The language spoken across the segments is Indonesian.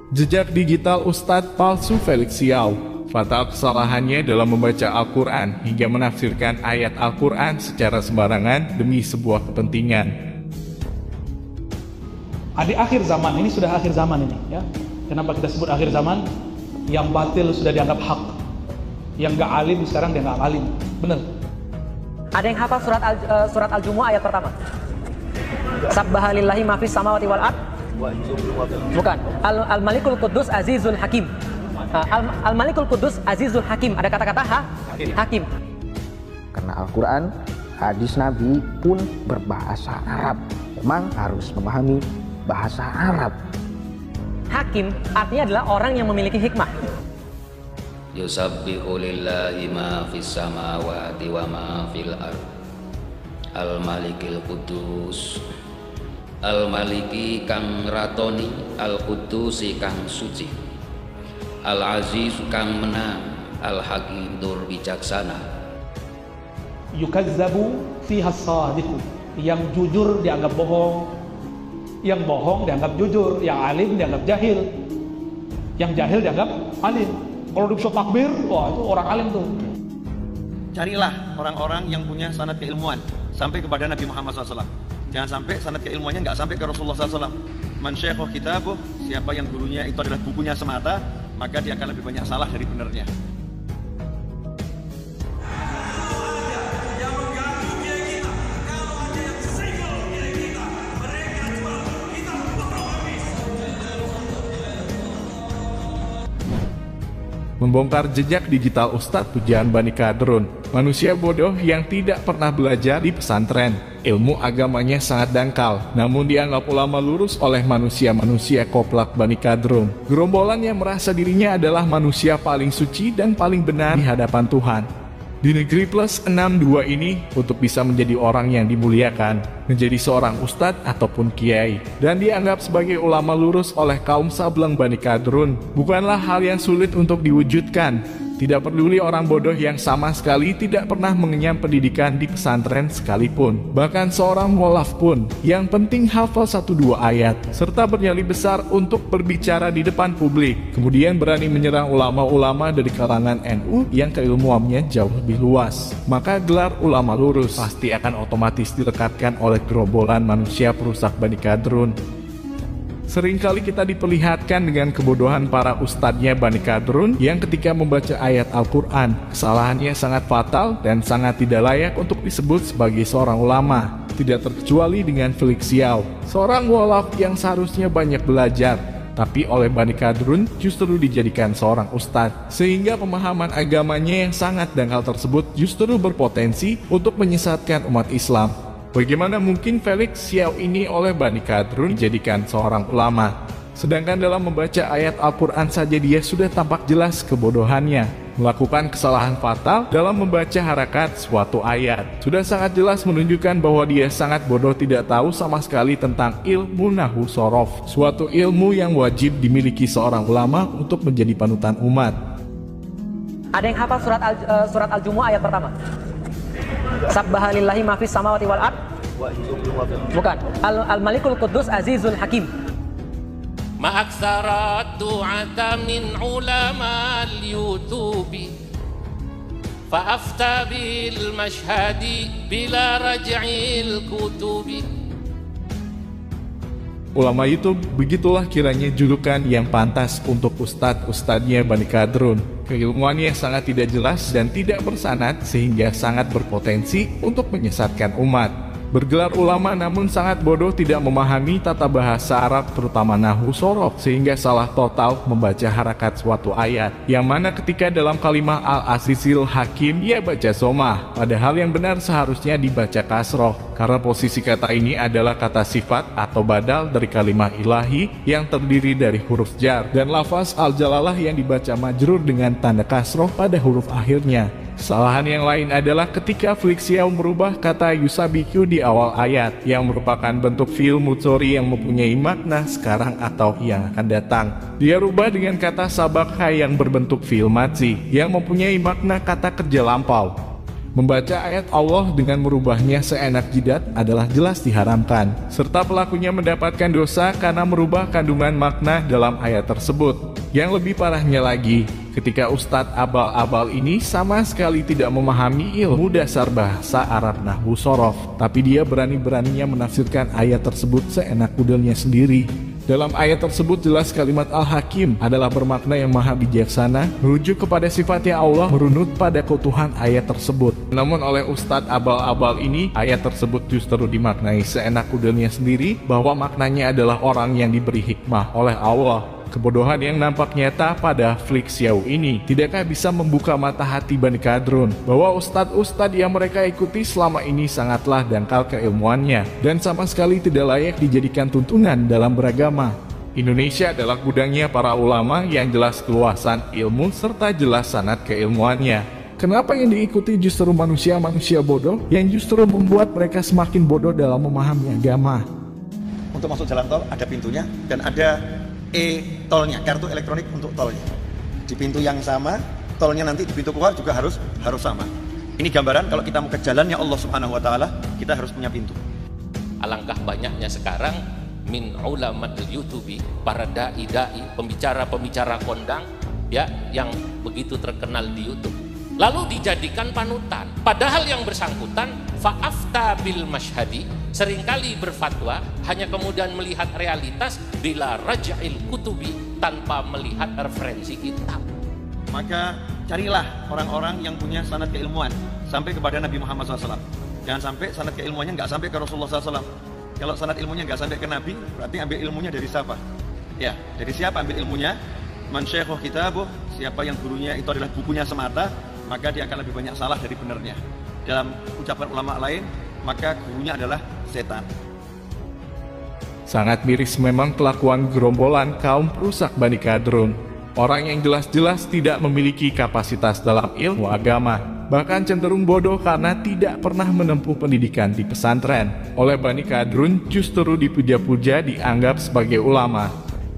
Jejak digital Ustadz palsu Felix Xiao. Fatal kesalahannya dalam membaca Al-Quran hingga menafsirkan ayat Al-Quran secara sembarangan demi sebuah kepentingan. Di akhir zaman, ini sudah akhir zaman ini ya. Kenapa kita sebut akhir zaman? Yang batil sudah dianggap hak, yang gak alim sekarang dianggap alim. Bener. Ada yang hafal surat Al-Jumu'ah ayat pertama? Sabbaha lillahi ma fis samawati wal ard. Bukan. Al-Malikul Quddus Azizul Hakim. Al-Malikul Quddus Azizul Hakim. Ada kata-kata hakim. Karena Al-Quran, hadis Nabi pun berbahasa Arab. Memang harus memahami bahasa Arab. Hakim artinya adalah orang yang memiliki hikmah. Yusabbihu lillahi ma fis samawati wa ma fil ard. Al-Malikil Quddus. Al-Maliki kang ratoni, Al-Qudusi kang suci, Al-Aziz kang menang, Al-Hakim tur bijaksana. Yukazzabu fiha as-sadiqu. Yang jujur dianggap bohong, yang bohong dianggap jujur, yang alim dianggap jahil, yang jahil dianggap alim. Kalau bisa takbir, wah itu orang alim tuh. Carilah orang-orang yang punya sanad keilmuan sampai kepada Nabi Muhammad SAW. Jangan sampai sanad keilmuannya nggak sampai ke Rasulullah SAW. Man syaikhu kitabuh, siapa yang gurunya itu adalah bukunya semata, maka dia akan lebih banyak salah dari benernya. Membongkar jejak digital Ustadz Pujian Bani Kadrun, manusia bodoh yang tidak pernah belajar di pesantren. Ilmu agamanya sangat dangkal, namun dianggap ulama lurus oleh manusia-manusia koplak Bani Kadrun. Gerombolan yang merasa dirinya adalah manusia paling suci dan paling benar di hadapan Tuhan. Di negeri plus 62 ini, untuk bisa menjadi orang yang dimuliakan, menjadi seorang ustadz ataupun kiai, dan dianggap sebagai ulama lurus oleh kaum Sableng Bani Kadrun, bukanlah hal yang sulit untuk diwujudkan. Tidak peduli orang bodoh yang sama sekali tidak pernah mengenyam pendidikan di pesantren sekalipun. Bahkan seorang mualaf pun, yang penting hafal 1-2 ayat, serta bernyali besar untuk berbicara di depan publik. Kemudian berani menyerang ulama-ulama dari kalangan NU yang keilmuannya jauh lebih luas. Maka gelar ulama lurus pasti akan otomatis direkatkan oleh gerombolan manusia perusak Bani Kadrun. Seringkali kita diperlihatkan dengan kebodohan para ustadznya Bani Kadrun yang ketika membaca ayat Al-Quran, kesalahannya sangat fatal dan sangat tidak layak untuk disebut sebagai seorang ulama. Tidak terkecuali dengan Felix Xiao, seorang mualaf yang seharusnya banyak belajar, tapi oleh Bani Kadrun justru dijadikan seorang ustadz, sehingga pemahaman agamanya yang sangat dangkal tersebut justru berpotensi untuk menyesatkan umat Islam. Bagaimana mungkin Felix Xiao ini oleh Bani Kadrun dijadikan seorang ulama? Sedangkan dalam membaca ayat Al-Quran saja dia sudah tampak jelas kebodohannya. Melakukan kesalahan fatal dalam membaca harakat suatu ayat. Sudah sangat jelas menunjukkan bahwa dia sangat bodoh, tidak tahu sama sekali tentang ilmu Nahwu Shorof. Suatu ilmu yang wajib dimiliki seorang ulama untuk menjadi panutan umat. Ada yang hafal surat Al-Jumu'ah ayat pertama? Sabbaha lillahi ma fis samawati wal ard. Bukan. Al-Malikul Quddus Azizul Hakim. Ma aktsara du'ata min ulama al-YouTube fa afta bil mashhadi bila raj'il kutubi. Ulama YouTube, begitulah kiranya julukan yang pantas untuk ustadz-ustadznya Bani Kadrun. Keilmuannya sangat tidak jelas dan tidak bersanad sehingga sangat berpotensi untuk menyesatkan umat. Bergelar ulama namun sangat bodoh, tidak memahami tata bahasa Arab terutama Nahwu Shorof sehingga salah total membaca harakat suatu ayat, yang mana ketika dalam kalimah Al-Azizil Hakim ia baca somah, padahal yang benar seharusnya dibaca kasroh, karena posisi kata ini adalah kata sifat atau badal dari kalimah ilahi yang terdiri dari huruf jar, dan lafaz Al-Jalalah yang dibaca majrur dengan tanda kasroh pada huruf akhirnya. Kesalahan yang lain adalah ketika Felix Xiao merubah kata yusabiku di awal ayat, yang merupakan bentuk fi'il mudhari yang mempunyai makna sekarang atau yang akan datang. Dia rubah dengan kata sabakha yang berbentuk fi'il madzi yang mempunyai makna kata kerja lampau. Membaca ayat Allah dengan merubahnya seenak jidat adalah jelas diharamkan, serta pelakunya mendapatkan dosa karena merubah kandungan makna dalam ayat tersebut. Yang lebih parahnya lagi, ketika Ustadz abal-abal ini sama sekali tidak memahami ilmu dasar bahasa Arab nahwu sorof, tapi dia berani-beraninya menafsirkan ayat tersebut seenak kudelnya sendiri. Dalam ayat tersebut jelas kalimat Al-Hakim adalah bermakna yang maha bijaksana, merujuk kepada sifatnya Allah, merunut pada keutuhan ayat tersebut. Namun oleh Ustadz abal-abal ini, ayat tersebut justru dimaknai seenak kudelnya sendiri, bahwa maknanya adalah orang yang diberi hikmah oleh Allah. Kebodohan yang nampak nyata pada Flik Xiao ini tidakkah bisa membuka mata hati Bani Kadrun bahwa ustadz-ustadz yang mereka ikuti selama ini sangatlah dangkal keilmuannya dan sama sekali tidak layak dijadikan tuntunan dalam beragama. Indonesia adalah gudangnya para ulama yang jelas keluasan ilmu serta jelas sanad keilmuannya. Kenapa yang diikuti justru manusia-manusia bodoh yang justru membuat mereka semakin bodoh dalam memahami agama? Untuk masuk jalan tol ada pintunya dan ada e-tolnya, kartu elektronik untuk tolnya. Di pintu yang sama, tolnya nanti di pintu keluar juga harus sama. Ini gambaran kalau kita mau ke jalannya Allah Subhanahu wa taala, kita harus punya pintu. Alangkah banyaknya sekarang min ulamatul YouTubi, para dai-dai, pembicara-pembicara kondang ya yang begitu terkenal di YouTube. Lalu dijadikan panutan. Padahal yang bersangkutan fa'afta bil mashhadi, seringkali berfatwa hanya kemudian melihat realitas bila raja'il kutubi, tanpa melihat referensi kitab. Maka carilah orang-orang yang punya sanad keilmuan sampai kepada Nabi Muhammad SAW. Jangan sampai sanad keilmuannya nggak sampai ke Rasulullah SAW. Kalau sanad ilmunya nggak sampai ke Nabi, berarti ambil ilmunya dari siapa? Ya, dari siapa ambil ilmunya? Man syaikhu kitabuh, siapa yang gurunya itu adalah bukunya semata, maka dia akan lebih banyak salah dari benernya. Dalam ucapan ulama lain, maka gurunya adalah setan. Sangat miris memang kelakuan gerombolan kaum perusak Bani Kadrun. Orang yang jelas-jelas tidak memiliki kapasitas dalam ilmu agama, bahkan cenderung bodoh karena tidak pernah menempuh pendidikan di pesantren. Oleh Bani Kadrun justru dipuja-puja dianggap sebagai ulama.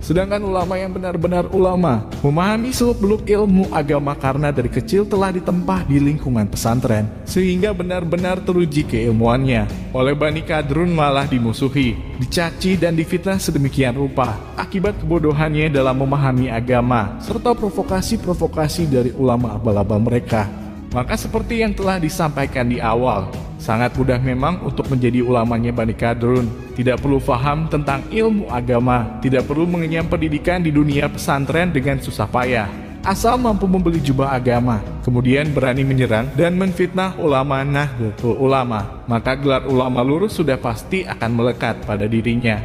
Sedangkan ulama yang benar-benar ulama memahami seluk-beluk ilmu agama karena dari kecil telah ditempa di lingkungan pesantren, sehingga benar-benar teruji keilmuannya. Oleh Bani Kadrun malah dimusuhi, dicaci dan difitnah sedemikian rupa akibat kebodohannya dalam memahami agama serta provokasi-provokasi dari ulama abal-abal mereka. Maka seperti yang telah disampaikan di awal, sangat mudah memang untuk menjadi ulamanya Bani Kadrun. Tidak perlu faham tentang ilmu agama, tidak perlu mengenyam pendidikan di dunia pesantren dengan susah payah. Asal mampu membeli jubah agama, kemudian berani menyerang dan menfitnah ulama Nahdlatul Ulama, maka gelar ulama lurus sudah pasti akan melekat pada dirinya.